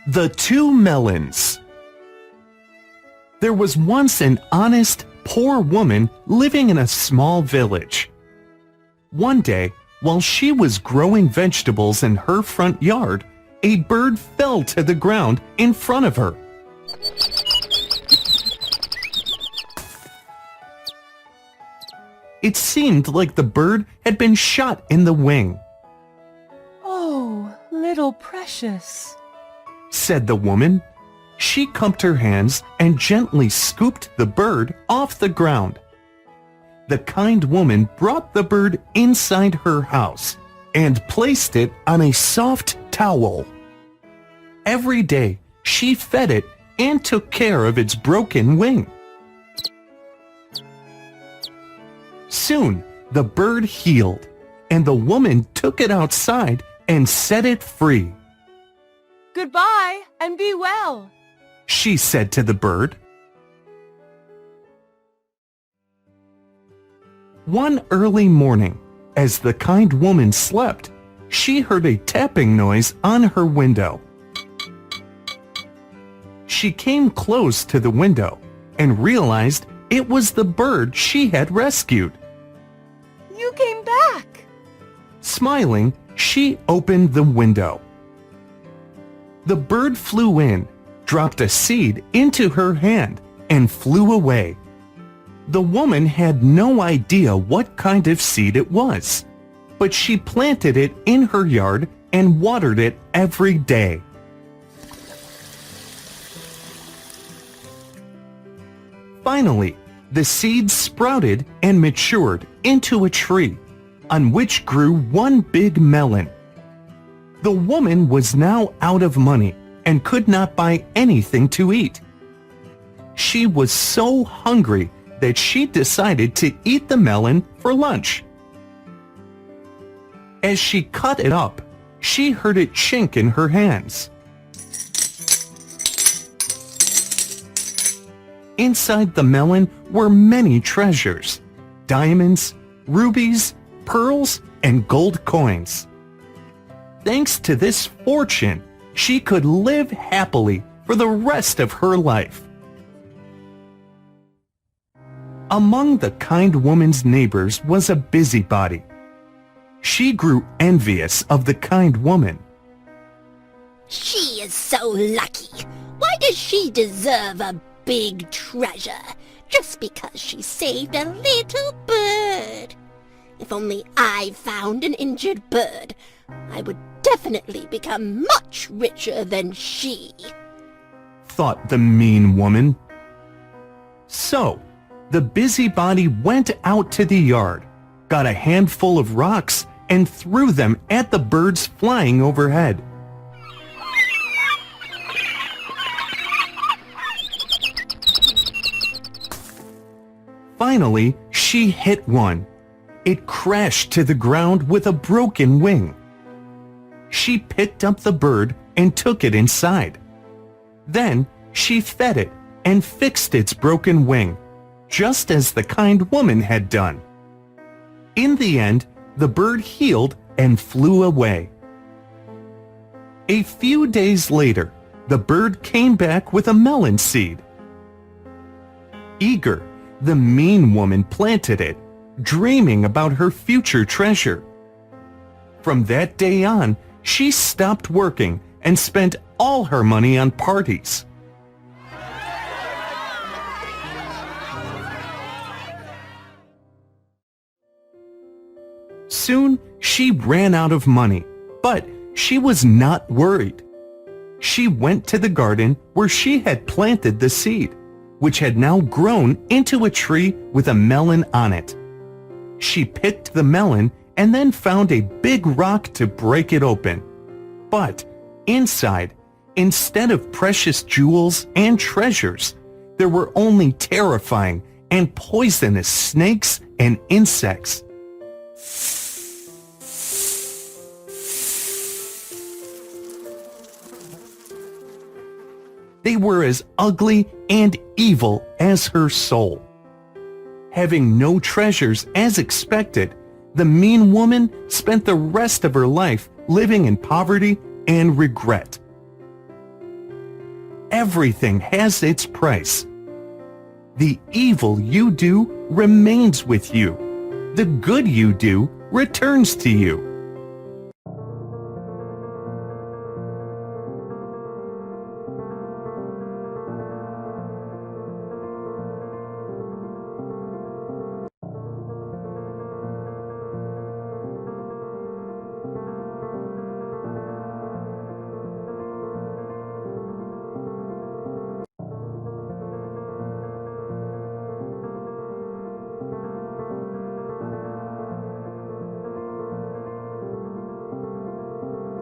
The Two Melons. There was once an honest, poor woman living in a small village. One day, while she was growing vegetables in her front yard, a bird fell to the ground in front of her. It seemed like the bird had been shot in the wing. "Oh, little precious," said the woman. She cupped her hands and gently scooped the bird off the ground. The kind woman brought the bird inside her house and placed it on a soft towel. Every day, she fed it and took care of its broken wing. Soon, the bird healed, and the woman took it outside and set it free. "Goodbye, and be well," she said to the bird. One early morning, as the kind woman slept, she heard a tapping noise on her window. She came close to the window and realized it was the bird she had rescued. "You came back!" Smiling, she opened the window. The bird flew in, dropped a seed into her hand, and flew away. The woman had no idea what kind of seed it was, but she planted it in her yard and watered it every day. Finally, the seed sprouted and matured into a tree, on which grew one big melon. The woman was now out of money and could not buy anything to eat. She was so hungry that she decided to eat the melon for lunch. As she cut it up, she heard it chink in her hands. Inside the melon were many treasures: diamonds, rubies, pearls, and gold coins. Thanks to this fortune, she could live happily for the rest of her life. Among the kind woman's neighbors was a busybody. She grew envious of the kind woman. "She is so lucky. Why does she deserve a big treasure just because she saved a little bird? If only I found an injured bird, I would definitely become much richer than she," thought the mean woman. So, the busybody went out to the yard, got a handful of rocks, and threw them at the birds flying overhead. Finally, she hit one. It crashed to the ground with a broken wing. She picked up the bird and took it inside. Then she fed it and fixed its broken wing, just as the kind woman had done. In the end, the bird healed and flew away. A few days later, the bird came back with a melon seed. Eager, the mean woman planted it, dreaming about her future treasure. From that day on, she stopped working and spent all her money on parties. Soon, she ran out of money, but she was not worried. She went to the garden where she had planted the seed, which had now grown into a tree with a melon on it. She picked the melon and then found a big rock to break it open. But inside, instead of precious jewels and treasures, there were only terrifying and poisonous snakes and insects. They were as ugly and evil as her soul. Having no treasures as expected, the mean woman spent the rest of her life living in poverty and regret. everything has its price. The evil you do remains with you. The good you do returns to you.